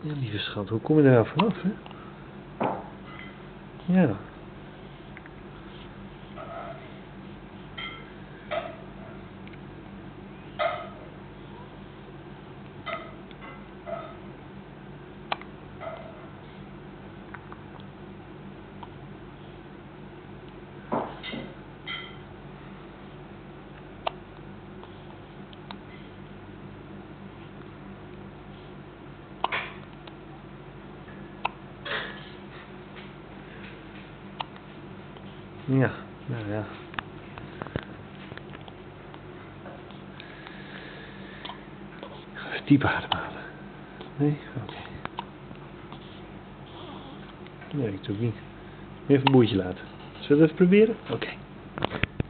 Ja, lieve schat, hoe kom je er nou vanaf, hè? Ja. Ja, nou ja. Ik ga even diep ademhalen. Nee? Oké. Nee, ik doe het niet. Even een boertje laten. Zullen we het even proberen? Oké.